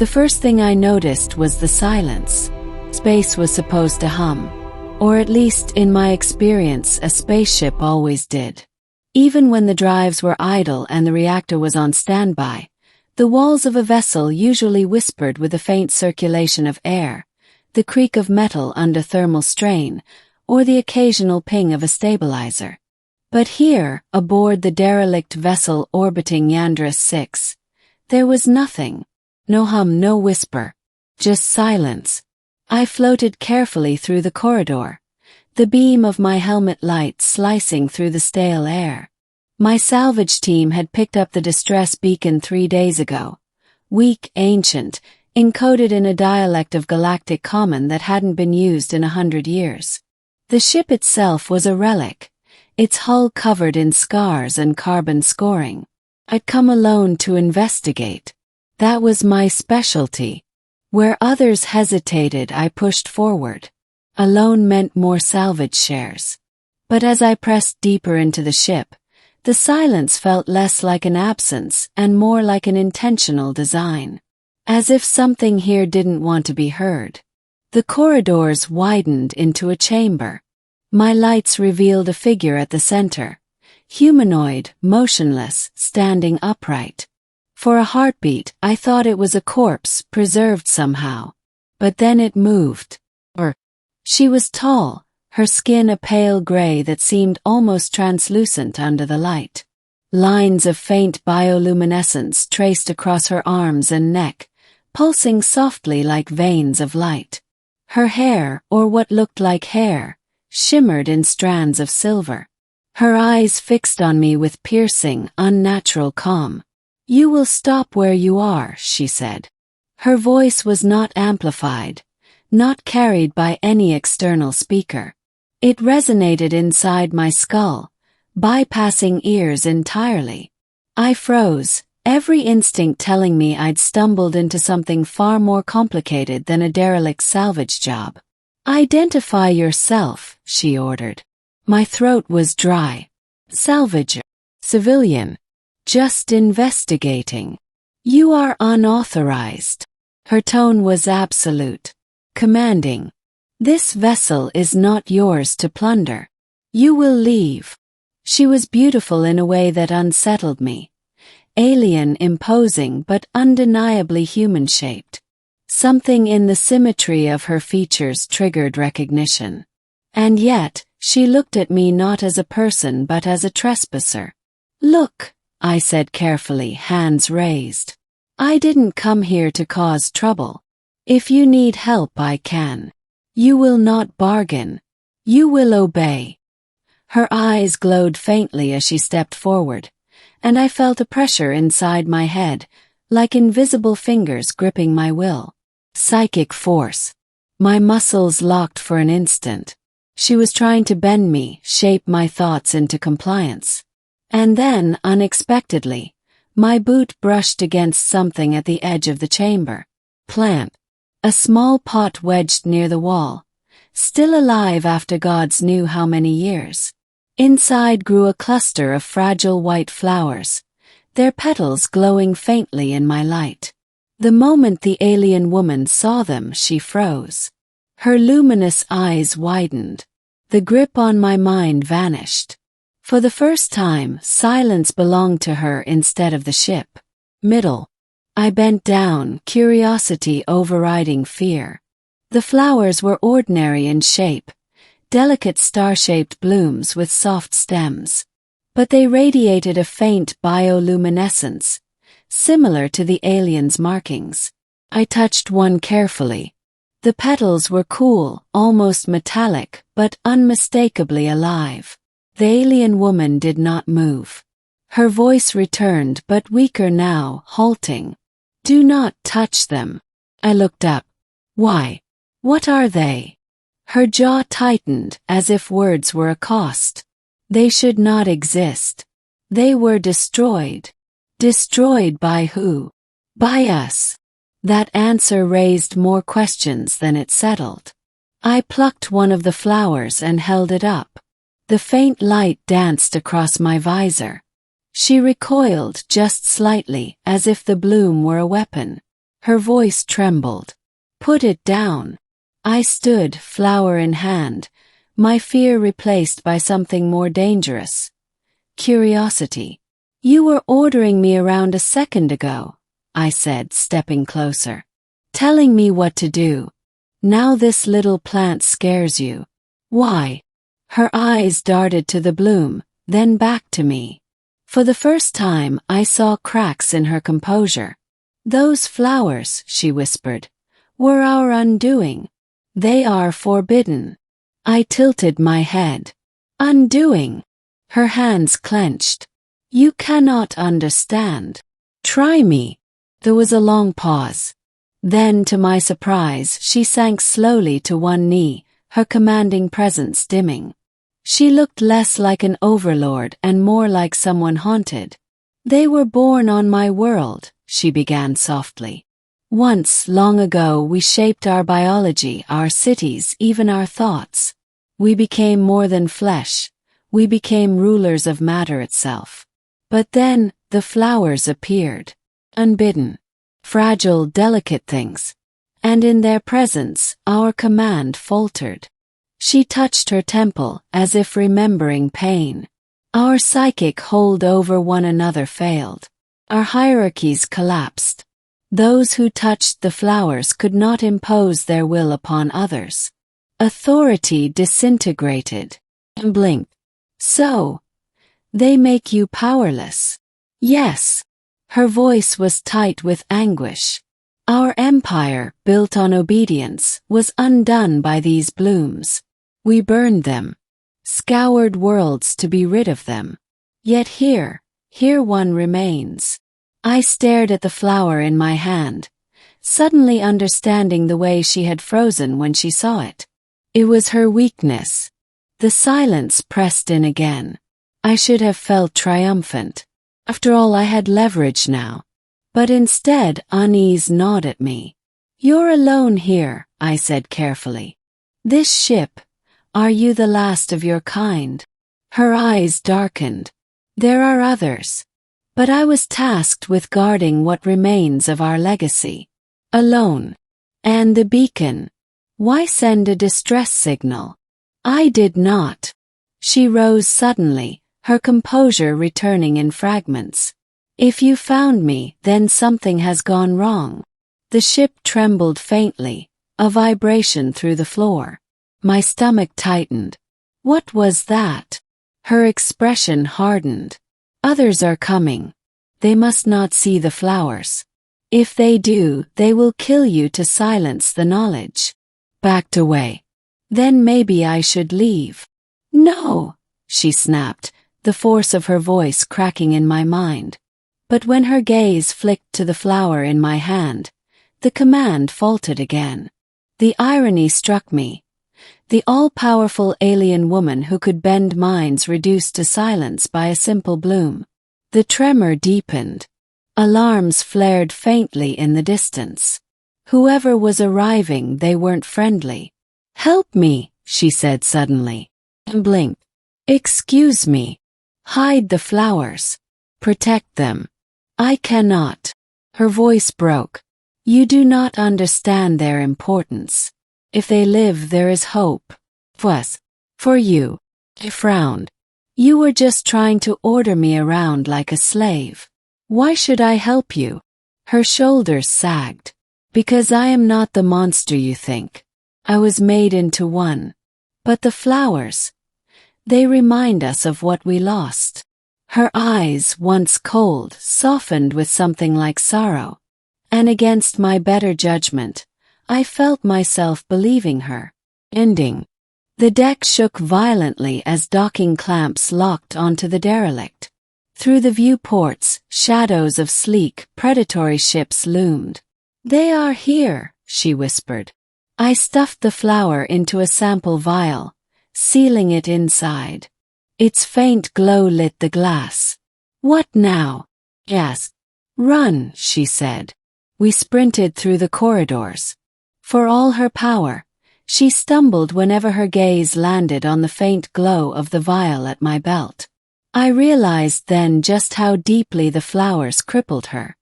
The first thing I noticed was the silence. Space was supposed to hum. Or at least, in my experience, a spaceship always did. Even when the drives were idle and the reactor was on standby, the walls of a vessel usually whispered with a faint circulation of air, the creak of metal under thermal strain, or the occasional ping of a stabilizer. But here, aboard the derelict vessel orbiting Yandris 6, there was nothing. No hum, no whisper. Just silence. I floated carefully through the corridor, the beam of my helmet light slicing through the stale air. My salvage team had picked up the distress beacon 3 days ago. Weak, ancient, encoded in a dialect of galactic common that hadn't been used in 100 years. The ship itself was a relic, its hull covered in scars and carbon scoring. I'd come alone to investigate. That was my specialty. Where others hesitated, I pushed forward. Alone meant more salvage shares. But as I pressed deeper into the ship, the silence felt less like an absence and more like an intentional design. As if something here didn't want to be heard. The corridors widened into a chamber. My lights revealed a figure at the center. Humanoid, motionless, standing upright. For a heartbeat, I thought it was a corpse, preserved somehow. But then it moved. She was tall, her skin a pale gray that seemed almost translucent under the light. Lines of faint bioluminescence traced across her arms and neck, pulsing softly like veins of light. Her hair, or what looked like hair, shimmered in strands of silver. Her eyes fixed on me with piercing, unnatural calm. "You will stop where you are," she said. Her voice was not amplified, not carried by any external speaker. It resonated inside my skull, bypassing ears entirely. I froze, every instinct telling me I'd stumbled into something far more complicated than a derelict salvage job. "Identify yourself," she ordered. My throat was dry. "Salvager. Civilian. Just investigating. You are unauthorized." Her tone was absolute. Commanding. "This vessel is not yours to plunder. You will leave." She was beautiful in a way that unsettled me. Alien, imposing, but undeniably human-shaped. Something in the symmetry of her features triggered recognition. And yet, she looked at me not as a person but as a trespasser. "Look," I said carefully, hands raised. "I didn't come here to cause trouble. If you need help, I can. You will not bargain. You will obey." Her eyes glowed faintly as she stepped forward, and I felt a pressure inside my head, like invisible fingers gripping my will. Psychic force. My muscles locked for an instant. She was trying to bend me, shape my thoughts into compliance. And then, unexpectedly, my boot brushed against something at the edge of the chamber. Plant. A small pot wedged near the wall, still alive after gods knew how many years. Inside grew a cluster of fragile white flowers, their petals glowing faintly in my light. The moment the alien woman saw them, she froze. Her luminous eyes widened. The grip on my mind vanished. For the first time, silence belonged to her instead of the ship. Middle. I bent down, curiosity overriding fear. The flowers were ordinary in shape, delicate star-shaped blooms with soft stems. But they radiated a faint bioluminescence, similar to the alien's markings. I touched one carefully. The petals were cool, almost metallic, but unmistakably alive. The alien woman did not move. Her voice returned, but weaker now, halting. "Do not touch them." I looked up. "Why? What are they?" Her jaw tightened, as if words were a cost. "They should not exist. They were destroyed." Destroyed by who? By us. That answer raised more questions than it settled. I plucked one of the flowers and held it up. The faint light danced across my visor. She recoiled just slightly, as if the bloom were a weapon. Her voice trembled. Put it down. I stood, flower in hand, my fear replaced by something more dangerous. Curiosity. You were ordering me around a second ago, I said, stepping closer. Telling me what to do. Now this little plant scares you. Why? Her eyes darted to the bloom, then back to me. For the first time, I saw cracks in her composure. Those flowers, she whispered, were our undoing. They are forbidden. I tilted my head. Undoing. Her hands clenched. You cannot understand. Try me. There was a long pause. Then, to my surprise, she sank slowly to one knee, her commanding presence dimming. She looked less like an overlord and more like someone haunted. They were born on my world, she began softly. Once, long ago, we shaped our biology, our cities, even our thoughts. We became more than flesh. We became rulers of matter itself. But then, the flowers appeared. Unbidden. Fragile, delicate things. And in their presence, our command faltered. She touched her temple, as if remembering pain. Our psychic hold over one another failed. Our hierarchies collapsed. Those who touched the flowers could not impose their will upon others. Authority disintegrated. And blinked. So, they make you powerless. Yes. Her voice was tight with anguish. Our empire, built on obedience, was undone by these blooms. We burned them. Scoured worlds to be rid of them. Yet here one remains. I stared at the flower in my hand, suddenly understanding the way she had frozen when she saw it. It was her weakness. The silence pressed in again. I should have felt triumphant. After all, I had leverage now. But instead, unease gnawed at me. You're alone here, I said carefully. This ship, are you the last of your kind? Her eyes darkened. There are others. But I was tasked with guarding what remains of our legacy. Alone. And the beacon. Why send a distress signal? I did not. She rose suddenly, her composure returning in fragments. If you found me, then something has gone wrong. The ship trembled faintly, a vibration through the floor. My stomach tightened. What was that? Her expression hardened. Others are coming. They must not see the flowers. If they do, they will kill you to silence the knowledge. Backed away. Then maybe I should leave. No, she snapped, the force of her voice cracking in my mind. But when her gaze flicked to the flower in my hand, the command faltered again. The irony struck me. The all-powerful alien woman who could bend minds reduced to silence by a simple bloom. The tremor deepened. Alarms flared faintly in the distance. Whoever was arriving, they weren't friendly. Help me, she said suddenly. And blinked. Excuse me. Hide the flowers. Protect them. I cannot. Her voice broke. You do not understand their importance. If they live, there is hope. For you. I frowned. You were just trying to order me around like a slave. Why should I help you? Her shoulders sagged. Because I am not the monster you think. I was made into one. But the flowers, they remind us of what we lost. Her eyes, once cold, softened with something like sorrow. And against my better judgment, I felt myself believing her. Ending. The deck shook violently as docking clamps locked onto the derelict. Through the viewports, shadows of sleek, predatory ships loomed. They are here, she whispered. I stuffed the flower into a sample vial, sealing it inside. Its faint glow lit the glass. What now? I asked. Run, she said. We sprinted through the corridors. For all her power, she stumbled whenever her gaze landed on the faint glow of the vial at my belt. I realized then just how deeply the flowers crippled her.